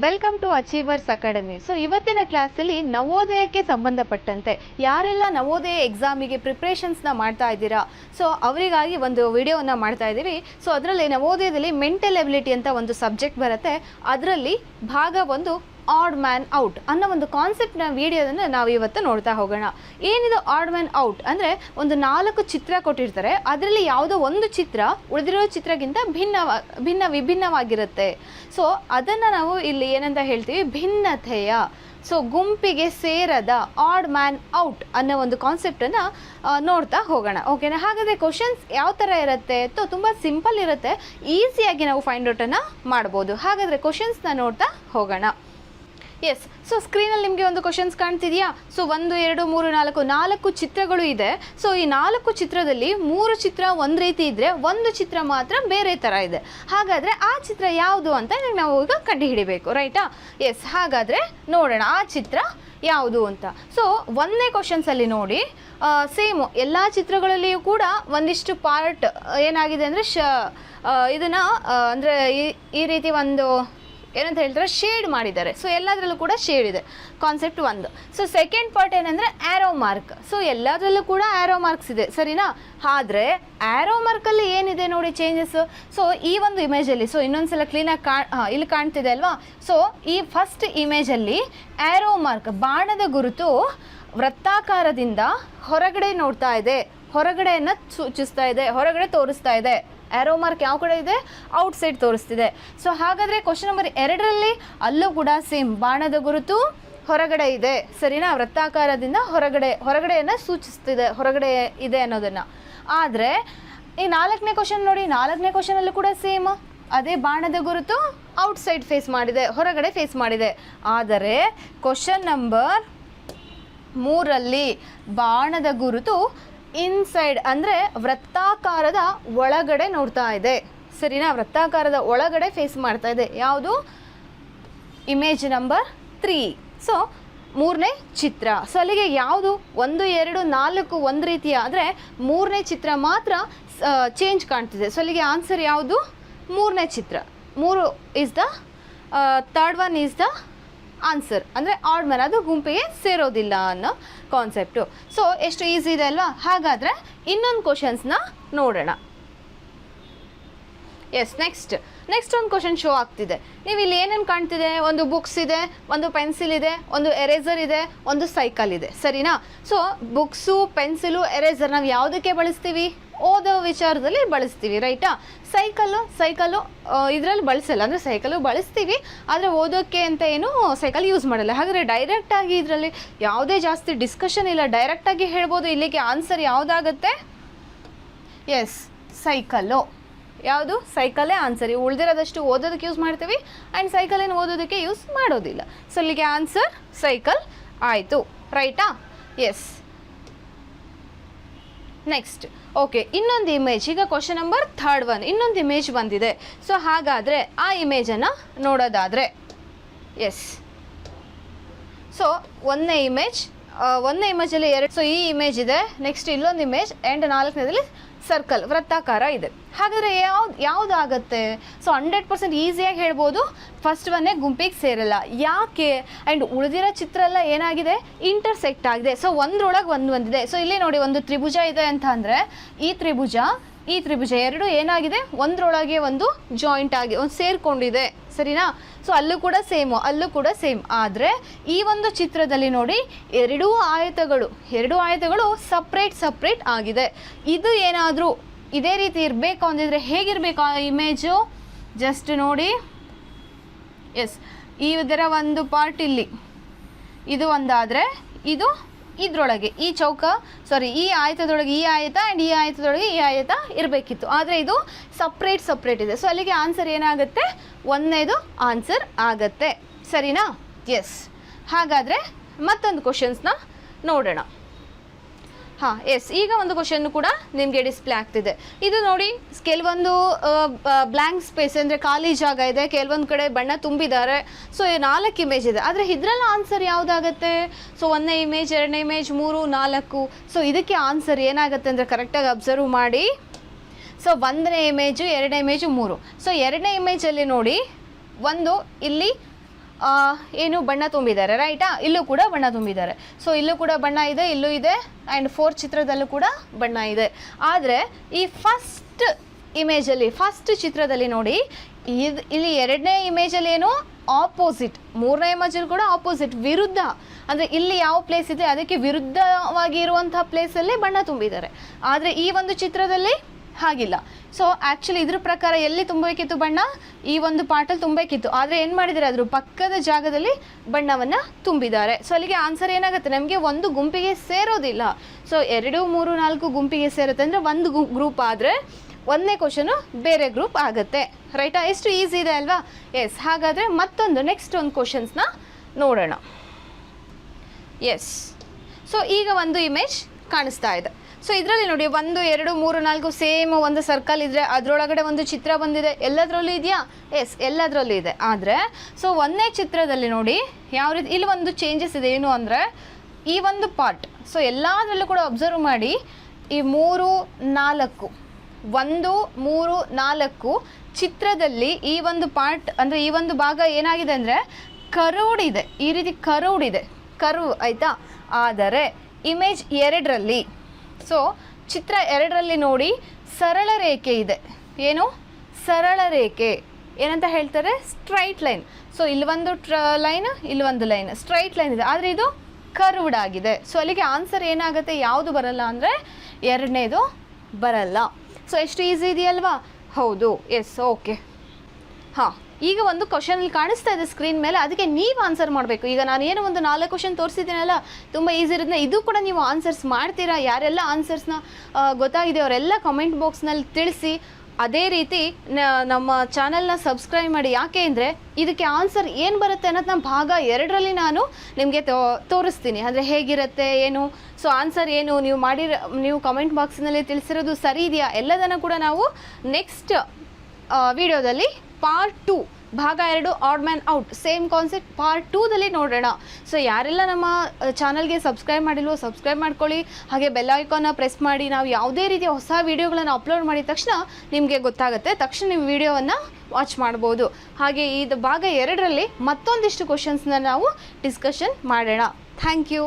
Welcome to achievers academy. So ಇವತ್ತಿನ ಕ್ಲಾಸಲ್ಲಿ ನವೋದಯಕ್ಕೆ ಸಂಬಂಧಪಟ್ಟಂತೆ ಯಾರೆಲ್ಲ ನವೋದಯ ಎಕ್ಸಾಮಿಗೆ ಪ್ರಿಪ್ರೇಷನ್ಸ್ನ ಮಾಡ್ತಾ ಇದ್ದೀರಾ, ಸೊ ಅವರಿಗಾಗಿ ಒಂದು ವಿಡಿಯೋವನ್ನು ಮಾಡ್ತಾ ಇದ್ದೀವಿ. ಸೊ ಅದರಲ್ಲಿ ನವೋದಯದಲ್ಲಿ ಮೆಂಟಲ್ ಎಬಿಲಿಟಿ ಅಂತ ಒಂದು ಸಬ್ಜೆಕ್ಟ್ ಬರುತ್ತೆ. ಅದರಲ್ಲಿ ಭಾಗ ಒಂದು ಆಡ್ ಮ್ಯಾನ್ ಔಟ್ ಅನ್ನೋ ಒಂದು ಕಾನ್ಸೆಪ್ಟ್ನ ವಿಡಿಯೋದನ್ನು ನಾವು ಇವತ್ತು ನೋಡ್ತಾ ಹೋಗೋಣ. ಏನಿದು ಆಡ್ ಮ್ಯಾನ್ ಔಟ್ ಅಂದರೆ, ಒಂದು 4 ಚಿತ್ರ ಕೊಟ್ಟಿರ್ತಾರೆ, ಅದರಲ್ಲಿ ಯಾವುದೋ ಒಂದು ಚಿತ್ರ ಉಳಿದಿರೋ ಚಿತ್ರಕ್ಕಿಂತ ವಿಭಿನ್ನವಾಗಿರುತ್ತೆ. ಸೊ ಅದನ್ನು ನಾವು ಇಲ್ಲಿ ಏನಂತ ಹೇಳ್ತೀವಿ, ಭಿನ್ನತೆಯ. ಸೊ ಗುಂಪಿಗೆ ಸೇರದ ಆಡ್ ಮ್ಯಾನ್ ಔಟ್ ಅನ್ನೋ ಒಂದು ಕಾನ್ಸೆಪ್ಟನ್ನು ನೋಡ್ತಾ ಹೋಗೋಣ. ಓಕೆನಾ? ಹಾಗಾದರೆ ಕ್ವಶನ್ಸ್ ಯಾವ ಥರ ಇರುತ್ತೆ? ತುಂಬ ಸಿಂಪಲ್ ಇರುತ್ತೆ, ಈಸಿಯಾಗಿ ನಾವು ಫೈಂಡ್ ಔಟನ್ನು ಮಾಡ್ಬೋದು. ಹಾಗಾದರೆ ಕ್ವಶನ್ಸ್ನ ನೋಡ್ತಾ ಹೋಗೋಣ. ಎಸ್, ಸೊ ಸ್ಕ್ರೀನಲ್ಲಿ ನಿಮಗೆ ಒಂದು ಕ್ವಶನ್ಸ್ ಕಾಣ್ತಿದೆಯಾ? ಸೊ 1 2 3 4 ಚಿತ್ರಗಳು ಇದೆ. ಸೊ ಈ 4 ಚಿತ್ರದಲ್ಲಿ 3 ಚಿತ್ರ ಒಂದು ರೀತಿ ಇದ್ದರೆ, ಒಂದು ಚಿತ್ರ ಮಾತ್ರ ಬೇರೆ ಥರ ಇದೆ. ಹಾಗಾದರೆ ಆ ಚಿತ್ರ ಯಾವುದು ಅಂತ ನಾವು ಈಗ ಕಂಡುಹಿಡಿಬೇಕು, ರೈಟಾ? ಎಸ್, ಹಾಗಾದರೆ ನೋಡೋಣ ಆ ಚಿತ್ರ ಯಾವುದು ಅಂತ. ಸೊ 1ನೇ ಕ್ವಶನ್ಸಲ್ಲಿ ನೋಡಿ, ಸೇಮು ಎಲ್ಲ ಚಿತ್ರಗಳಲ್ಲಿಯೂ ಕೂಡ ಒಂದಿಷ್ಟು ಪಾರ್ಟ್ ಏನಾಗಿದೆ ಅಂದರೆ ಇದನ್ನು ಅಂದರೆ ಈ ರೀತಿ ಒಂದು ಏನಂತ ಹೇಳ್ತಾರೆ, ಶೇಡ್ ಮಾಡಿದ್ದಾರೆ. ಸೊ ಎಲ್ಲದರಲ್ಲೂ ಕೂಡ ಶೇಡ್ ಇದೆ, ಕಾನ್ಸೆಪ್ಟ್ 1. ಸೊ ಸೆಕೆಂಡ್ ಪಾರ್ಟ್ ಏನಂದರೆ ಆ್ಯರೋ ಮಾರ್ಕ್. ಸೊ ಎಲ್ಲದರಲ್ಲೂ ಕೂಡ ಆ್ಯರೋ ಮಾರ್ಕ್ಸ್ ಇದೆ, ಸರಿನಾ? ಆದರೆ ಆ್ಯರೋ ಮಾರ್ಕಲ್ಲಿ ಏನಿದೆ ನೋಡಿ ಚೇಂಜಸ್. ಸೊ ಈ ಒಂದು ಇಮೇಜಲ್ಲಿ, ಸೊ ಇನ್ನೊಂದ್ಸಲ ಕ್ಲೀನಾಗಿ ಇಲ್ಲಿ ಕಾಣ್ತಿದೆ ಅಲ್ವಾ? ಸೊ ಈ ಫಸ್ಟ್ ಇಮೇಜಲ್ಲಿ ಆ್ಯರೋ ಮಾರ್ಕ್, ಬಾಣದ ಗುರುತು ವೃತ್ತಾಕಾರದಿಂದ ಹೊರಗಡೆ ನೋಡ್ತಾ ಇದೆ, ಹೊರಗಡೆಯನ್ನು ಸೂಚಿಸ್ತಾ ಇದೆ, ಹೊರಗಡೆ ತೋರಿಸ್ತಾ ಇದೆ. ಆ್ಯರೋ ಮಾರ್ಕ್ ಯಾವ ಕಡೆ ಇದೆ? ಔಟ್ಸೈಡ್ ತೋರಿಸ್ತಿದೆ. ಸೊ ಹಾಗಾದರೆ ಕ್ವಶನ್ ನಂಬರ್ 2ರಲ್ಲಿ ಅಲ್ಲೂ ಕೂಡ ಸೇಮ್, ಬಾಣದ ಗುರುತು ಹೊರಗಡೆ ಇದೆ, ಸರಿನಾ? ವೃತ್ತಾಕಾರದಿಂದ ಹೊರಗಡೆಯನ್ನು ಸೂಚಿಸ್ತಿದೆ, ಹೊರಗಡೆ ಇದೆ ಅನ್ನೋದನ್ನು. ಆದರೆ ಈ 4ನೇ ಕ್ವಶನ್ ನೋಡಿ, 4ನೇ ಕ್ವಶನಲ್ಲೂ ಕೂಡ ಸೇಮ್, ಅದೇ ಬಾಣದ ಗುರುತು ಔಟ್ಸೈಡ್ ಫೇಸ್ ಮಾಡಿದೆ, ಹೊರಗಡೆ ಫೇಸ್ ಮಾಡಿದೆ. ಆದರೆ ಕ್ವಶನ್ ನಂಬರ್ 3ರಲ್ಲಿ ಬಾಣದ ಗುರುತು ಇನ್ಸೈಡ್ ಅಂದರೆ ವೃತ್ತಾಕಾರದ ಒಳಗಡೆ ನೋಡ್ತಾ ಇದೆ, ಸರಿನಾ? ವೃತ್ತಾಕಾರದ ಒಳಗಡೆ ಫೇಸ್ ಮಾಡ್ತಾ ಇದೆ. ಯಾವುದು? Image number 3. ಸೊ 3ನೇ ಚಿತ್ರ. ಸೊ ಅಲ್ಲಿಗೆ ಯಾವುದು 1 2 4 ಒಂದು ರೀತಿಯ, ಅಂದರೆ 3ನೇ ಚಿತ್ರ ಮಾತ್ರ ಚೇಂಜ್ ಕಾಣ್ತಿದೆ. ಸೊ ಅಲ್ಲಿಗೆ ಆನ್ಸರ್ ಯಾವುದು? 3ನೇ ಚಿತ್ರ. 3 is the third one is the answer. ಅಂದರೆ ಆಡ್ ಮ್ಯಾನ್, ಅದು ಗುಂಪಿಗೆ ಸೇರೋದಿಲ್ಲ ಅನ್ನೋ ಕಾನ್ಸೆಪ್ಟು. ಸೊ ಎಷ್ಟು ಈಸಿ ಇದೆ ಅಲ್ವಾ? ಹಾಗಾದರೆ ಇನ್ನೊಂದು ಕ್ವಶನ್ಸ್ನ ನೋಡೋಣ. ಎಸ್, ನೆಕ್ಸ್ಟ್ ಒಂದು ಕ್ವಶನ್ ಶೋ ಆಗ್ತಿದೆ. ನೀವು ಇಲ್ಲಿ ಏನೇನು ಕಾಣ್ತಿದೆ? ಒಂದು ಬುಕ್ಸ್ ಇದೆ, ಒಂದು ಪೆನ್ಸಿಲ್ ಇದೆ, ಒಂದು ಎರೇಸರ್ ಇದೆ, ಒಂದು ಸೈಕಲ್ ಇದೆ, ಸರಿನಾ? ಸೊ ಬುಕ್ಸು, ಪೆನ್ಸಿಲು, ಎರೇಸರ್ ನಾವು ಯಾವುದಕ್ಕೆ ಬಳಸ್ತೀವಿ? ಓದೋ ವಿಚಾರದಲ್ಲಿ ಬಳಸ್ತೀವಿ, ರೈಟಾ? ಸೈಕಲ್ಲು ಇದರಲ್ಲಿ ಬಳಸಲ್ಲ, ಅಂದರೆ ಸೈಕಲ್ಲು ಬಳಸ್ತೀವಿ, ಆದರೆ ಓದೋಕ್ಕೆ ಅಂತ ಏನು ಸೈಕಲ್ ಯೂಸ್ ಮಾಡಲ್ಲ. ಹಾಗಾದರೆ ಡೈರೆಕ್ಟಾಗಿ ಇದರಲ್ಲಿ ಯಾವುದೇ ಜಾಸ್ತಿ ಡಿಸ್ಕಷನ್ ಇಲ್ಲ, ಡೈರೆಕ್ಟಾಗಿ ಹೇಳ್ಬೋದು. ಇಲ್ಲಿಗೆ ಆನ್ಸರ್ ಯಾವುದಾಗುತ್ತೆ? S, cycle. ಯಾವುದು? ಸೈಕಲ್ಲೇ ಆನ್ಸರ್. ಉಳಿದಿರೋದಷ್ಟು ಓದೋದಕ್ಕೆ ಯೂಸ್ ಮಾಡ್ತೀವಿ, ಆ್ಯಂಡ್ ಸೈಕಲೇನು ಓದೋದಕ್ಕೆ ಯೂಸ್ ಮಾಡೋದಿಲ್ಲ. ಸೊ ಇಲ್ಲಿಗೆ ಆನ್ಸರ್ ಸೈಕಲ್ ಆಯಿತು, ರೈಟಾ? Yes, next. ಓಕೆ, ಇನ್ನೊಂದು ಇಮೇಜ್. ಈಗ ಕ್ವಶನ್ ನಂಬರ್ 3 ಇನ್ನೊಂದು ಇಮೇಜ್ ಬಂದಿದೆ. ಸೊ ಹಾಗಾದರೆ ಆ ಇಮೇಜನ್ನು ನೋಡೋದಾದರೆ, ಎಸ್, ಸೊ ಒಂದನೇ ಇಮೇಜಲ್ಲಿ 2. ಸೊ ಈ ಇಮೇಜ್ ಇದೆ, ನೆಕ್ಸ್ಟ್ ಇಲ್ಲೊಂದು ಇಮೇಜ್, ಆ್ಯಂಡ್ 4ನೇದಲ್ಲಿ ಸರ್ಕಲ್, ವೃತ್ತಾಕಾರ ಇದೆ. ಹಾಗಾದರೆ ಯಾವುದಾಗತ್ತೆ? ಸೊ 100% ಈಸಿಯಾಗಿ ಹೇಳ್ಬೋದು, ಫಸ್ಟ್ ಒನ್ನೇ ಗುಂಪಿಗೆ ಸೇರಲ್ಲ. ಯಾಕೆ? ಆ್ಯಂಡ್ ಉಳಿದಿರೋ ಚಿತ್ರ ಎಲ್ಲ ಏನಾಗಿದೆ? ಇಂಟರ್ಸೆಕ್ಟ್ ಆಗಿದೆ. ಸೊ ಒಂದರೊಳಗೆ ಒಂದಿದೆ. ಸೊ ಇಲ್ಲಿ ನೋಡಿ, ಒಂದು ತ್ರಿಭುಜ ಇದೆ ಅಂತ ಅಂದರೆ ಈ ತ್ರಿಭುಜ ಎರಡು ಏನಾಗಿದೆ? ಒಂದರೊಳಗೆ ಒಂದು ಜಾಯಿಂಟ್ ಆಗಿ ಒಂದು ಸೇರಿಕೊಂಡಿದೆ, ಸರಿನಾ? ಸೊ ಅಲ್ಲೂ ಕೂಡ ಸೇಮ್. ಆದರೆ ಈ ಒಂದು ಚಿತ್ರದಲ್ಲಿ ನೋಡಿ, ಎರಡೂ ಆಯತಗಳು ಸಪ್ರೇಟ್ ಆಗಿದೆ. ಇದು ಏನಾದರೂ ಇದೇ ರೀತಿ ಇರಬೇಕು ಅಂದಿದ್ರೆ ಹೇಗಿರಬೇಕು ಆ ಇಮೇಜು? ಜಸ್ಟ್ ನೋಡಿ, ಎಸ್, ಇದರ ಒಂದು ಪಾರ್ಟ್ ಇಲ್ಲಿ, ಇದು ಒಂದಾದರೆ ಇದು ಇದರೊಳಗೆ, ಈ ಆಯತದೊಳಗೆ ಈ ಆಯತ, ಆ್ಯಂಡ್ ಈ ಆಯತದೊಳಗೆ ಈ ಆಯತ ಇರಬೇಕಿತ್ತು. ಆದರೆ ಇದು ಸಪ್ರೇಟ್ ಇದೆ. ಸೊ ಅಲ್ಲಿಗೆ ಆನ್ಸರ್ ಏನಾಗುತ್ತೆ? 1ನೇದು ಆನ್ಸರ್ ಆಗತ್ತೆ, ಸರಿನಾ? ಎಸ್, ಹಾಗಾದರೆ ಮತ್ತೊಂದು ಕ್ವಶನ್ಸ್ನ ನೋಡೋಣ. ಹಾಂ, ಎಸ್, ಈಗ ಒಂದು ಕ್ವಶನ್ ಕೂಡ ನಿಮಗೆ ಡಿಸ್ಪ್ಲೇ ಆಗ್ತಿದೆ. ಇದು ನೋಡಿ, ಕೆಲವೊಂದು ಬ್ಲ್ಯಾಂಕ್ ಸ್ಪೇಸ್ ಅಂದರೆ ಖಾಲಿ ಜಾಗ ಇದೆ, ಕೆಲವೊಂದು ಕಡೆ ಬಣ್ಣ ತುಂಬಿದ್ದಾರೆ. ಸೊ 4 ಇಮೇಜ್ ಇದೆ, ಆದರೆ ಇದರಲ್ಲಿ ಆನ್ಸರ್ ಯಾವುದಾಗತ್ತೆ? ಸೊ 1ನೇ ಇಮೇಜ್, 2ನೇ ಇಮೇಜ್, 3, 4. ಸೊ ಇದಕ್ಕೆ ಆನ್ಸರ್ ಏನಾಗುತ್ತೆ ಅಂದರೆ, ಕರೆಕ್ಟಾಗಿ ಅಬ್ಸರ್ವ್ ಮಾಡಿ. ಸೊ 1ನೇ ಇಮೇಜು, 2ನೇ ಇಮೇಜು, 3. ಸೊ 2ನೇ ಇಮೇಜಲ್ಲಿ ನೋಡಿ, ಒಂದು ಇಲ್ಲಿ ಏನು ಬಣ್ಣ ತುಂಬಿದ್ದಾರೆ ರೈಟಾ. ಇಲ್ಲೂ ಕೂಡ ಬಣ್ಣ ತುಂಬಿದ್ದಾರೆ. ಸೊ ಇಲ್ಲೂ ಕೂಡ ಬಣ್ಣ ಇದೆ, ಇಲ್ಲೂ ಇದೆ, ಆ್ಯಂಡ್ 4 ಚಿತ್ರದಲ್ಲೂ ಕೂಡ ಬಣ್ಣ ಇದೆ. ಆದರೆ ಈ ಫಸ್ಟ್ ಇಮೇಜಲ್ಲಿ, ಫಸ್ಟ್ ಚಿತ್ರದಲ್ಲಿ ನೋಡಿ, ಇಲ್ಲಿ 2ನೇ ಇಮೇಜಲ್ಲಿ ಏನು ಆಪೋಸಿಟ್, 3ನೇ ಇಮೇಜಲ್ಲಿ ಕೂಡ ಆಪೋಸಿಟ್, ವಿರುದ್ಧ. ಅಂದರೆ ಇಲ್ಲಿ ಯಾವ ಪ್ಲೇಸ್ ಇದೆ ಅದಕ್ಕೆ ವಿರುದ್ಧವಾಗಿ ಇರುವಂಥ ಪ್ಲೇಸಲ್ಲೇ ಬಣ್ಣ ತುಂಬಿದ್ದಾರೆ. ಆದರೆ ಈ ಒಂದು ಚಿತ್ರದಲ್ಲಿ ಹಾಗಿಲ್ಲ. ಸೊ ಆ್ಯಕ್ಚುಲಿ ಇದ್ರ ಪ್ರಕಾರ ಎಲ್ಲಿ ತುಂಬಬೇಕಿತ್ತು ಬಣ್ಣ, ಈ ಒಂದು ಪಾರ್ಟಲ್ಲಿ ತುಂಬಬೇಕಿತ್ತು. ಆದರೆ ಏನು ಮಾಡಿದ್ದಾರೆ, ಅದ್ರ ಪಕ್ಕದ ಜಾಗದಲ್ಲಿ ಬಣ್ಣವನ್ನು ತುಂಬಿದ್ದಾರೆ. ಸೊ ಅಲ್ಲಿಗೆ ಆನ್ಸರ್ ಏನಾಗುತ್ತೆ, ನಮಗೆ ಒಂದು ಗುಂಪಿಗೆ ಸೇರೋದಿಲ್ಲ. ಸೊ 2, 3, 4 ಗುಂಪಿಗೆ ಸೇರುತ್ತೆ. ಅಂದರೆ ಒಂದು ಗ್ರೂಪ್ ಆದರೆ 1ನೇ ಕ್ವಶನು ಬೇರೆ ಗ್ರೂಪ್ ಆಗುತ್ತೆ. ರೈಟಾ. ಎಷ್ಟು ಈಸಿ ಇದೆ ಅಲ್ವಾ. ಎಸ್. ಹಾಗಾದರೆ ಮತ್ತೊಂದು ನೆಕ್ಸ್ಟ್ ಒಂದು ಕ್ವಶನ್ಸ್ನ ನೋಡೋಣ. ಎಸ್. ಸೊ ಈಗ ಒಂದು ಇಮೇಜ್ ಕಾಣಿಸ್ತಾ ಇದೆ. ಸೊ ಇದರಲ್ಲಿ ನೋಡಿ 1, 2, 3, 4 ಸೇಮ್ ಒಂದು ಸರ್ಕಲ್ ಇದ್ದರೆ ಅದರೊಳಗಡೆ ಒಂದು ಚಿತ್ರ ಬಂದಿದೆ. ಎಲ್ಲದರಲ್ಲೂ ಇದೆಯಾ? ಎಸ್, ಎಲ್ಲದರಲ್ಲೂ ಇದೆ. ಆದರೆ ಸೊ 1ನೇ ಚಿತ್ರದಲ್ಲಿ ನೋಡಿ ಯಾವ ರೀತಿ ಇಲ್ಲಿ ಒಂದು ಚೇಂಜಸ್ ಇದೆ. ಏನು ಅಂದರೆ ಈ ಒಂದು ಪಾರ್ಟ್, ಸೊ ಎಲ್ಲದರಲ್ಲೂ ಕೂಡ ಅಬ್ಸರ್ವ್ ಮಾಡಿ, ಈ 3, 4 1, 3, 4 ಚಿತ್ರದಲ್ಲಿ ಈ ಒಂದು ಪಾರ್ಟ್ ಅಂದರೆ ಈ ಒಂದು ಭಾಗ ಏನಾಗಿದೆ ಅಂದರೆ ಕರ್ವ್ಡ್ ಇದೆ. ಈ ರೀತಿ ಕರ್ವ್ಡ್ ಇದೆ, ಕರ್ವ್ ಆಯಿತಾ. ಆದರೆ ಇಮೇಜ್ 2ರಲ್ಲಿ, ಸೊ ಚಿತ್ರ 2ರಲ್ಲಿ ನೋಡಿ ಸರಳ ರೇಖೆ ಇದೆ. ಏನು ಸರಳ ರೇಖೆ ಏನಂತ ಹೇಳ್ತಾರೆ? Straight line. ಸೊ ಇಲ್ಲಿ ಒಂದು ಲೈನ್, ಇಲ್ಲಿ ಒಂದು ಲೈನ್, ಸ್ಟ್ರೈಟ್ ಲೈನ್ ಇದೆ. ಆದರೆ ಇದು ಕರ್ವ್ಡ್ ಆಗಿದೆ. ಸೊ ಅಲ್ಲಿಗೆ ಆನ್ಸರ್ ಏನಾಗುತ್ತೆ, ಯಾವುದು ಬರಲ್ಲ ಅಂದರೆ 2ನೇದು ಬರಲ್ಲ. ಸೊ ಎಷ್ಟು ಈಸಿ ಇದೆಯಲ್ವಾ? ಹೌದು. ಎಸ್. ಓಕೆ. ಹಾಂ, ಈಗ ಒಂದು ಕ್ವಶನಲ್ಲಿ ಕಾಣಿಸ್ತಾ ಇದೆ ಸ್ಕ್ರೀನ್ ಮೇಲೆ, ಅದಕ್ಕೆ ನೀವು ಆನ್ಸರ್ ಮಾಡಬೇಕು. ಈಗ ನಾನು ಏನು ಒಂದು 4 ಕ್ವಶನ್ ತೋರಿಸಿದ್ದೀನಲ್ಲ, ತುಂಬ ಈಸಿ ಇರೋದನ್ನ ಇದು ಕೂಡ ನೀವು ಆನ್ಸರ್ಸ್ ಮಾಡ್ತೀರಾ. ಯಾರೆಲ್ಲ ಆನ್ಸರ್ಸ್ನ ಗೊತ್ತಾಗಿದೆ ಅವರೆಲ್ಲ ಕಮೆಂಟ್ ಬಾಕ್ಸ್ನಲ್ಲಿ ತಿಳಿಸಿ. ಅದೇ ರೀತಿ ನಮ್ಮ ಚಾನಲ್ನ ಸಬ್ಸ್ಕ್ರೈಬ್ ಮಾಡಿ. ಯಾಕೆ ಅಂದರೆ ಇದಕ್ಕೆ ಆನ್ಸರ್ ಏನು ಬರುತ್ತೆ ಅನ್ನೋದು ನಾನು ಭಾಗ 2ರಲ್ಲಿ ನಾನು ನಿಮಗೆ ತೋರಿಸ್ತೀನಿ. ಅಂದರೆ ಹೇಗಿರುತ್ತೆ ಏನು, ಸೊ ಆನ್ಸರ್ ಏನು, ನೀವು ಕಮೆಂಟ್ ಬಾಕ್ಸ್ನಲ್ಲಿ ತಿಳಿಸಿರೋದು ಸರಿ ಇದೆಯಾ, ಎಲ್ಲದನ್ನು ಕೂಡ ನಾವು ನೆಕ್ಸ್ಟ್ ವಿಡಿಯೋದಲ್ಲಿ ಪಾರ್ಟ್ 2 ಭಾಗ 2 odd man out same concept part 2ದಲ್ಲಿ ನೋಡೋಣ. ಸೊ ಯಾರೆಲ್ಲ ನಮ್ಮ ಚಾನಲ್ಗೆ ಸಬ್ಸ್ಕ್ರೈಬ್ ಮಾಡಿಲ್ವೋ ಸಬ್ಸ್ಕ್ರೈಬ್ ಮಾಡ್ಕೊಳ್ಳಿ. ಹಾಗೆ ಬೆಲ್ ಐಕಾನ್ನ ಪ್ರೆಸ್ ಮಾಡಿ. ನಾವು ಯಾವುದೇ ರೀತಿಯ ಹೊಸ ವೀಡಿಯೋಗಳನ್ನು ಅಪ್ಲೋಡ್ ಮಾಡಿದ ತಕ್ಷಣ ನಿಮಗೆ ಗೊತ್ತಾಗುತ್ತೆ, ತಕ್ಷಣ ನೀವು ವಿಡಿಯೋವನ್ನು ವಾಚ್ ಮಾಡ್ಬೋದು. ಹಾಗೆ ಇದು ಭಾಗ 2ರಲ್ಲಿ ಮತ್ತೊಂದಿಷ್ಟು ಕ್ವಶನ್ಸ್ನ ನಾವು ಡಿಸ್ಕಷನ್ ಮಾಡೋಣ. Thank you.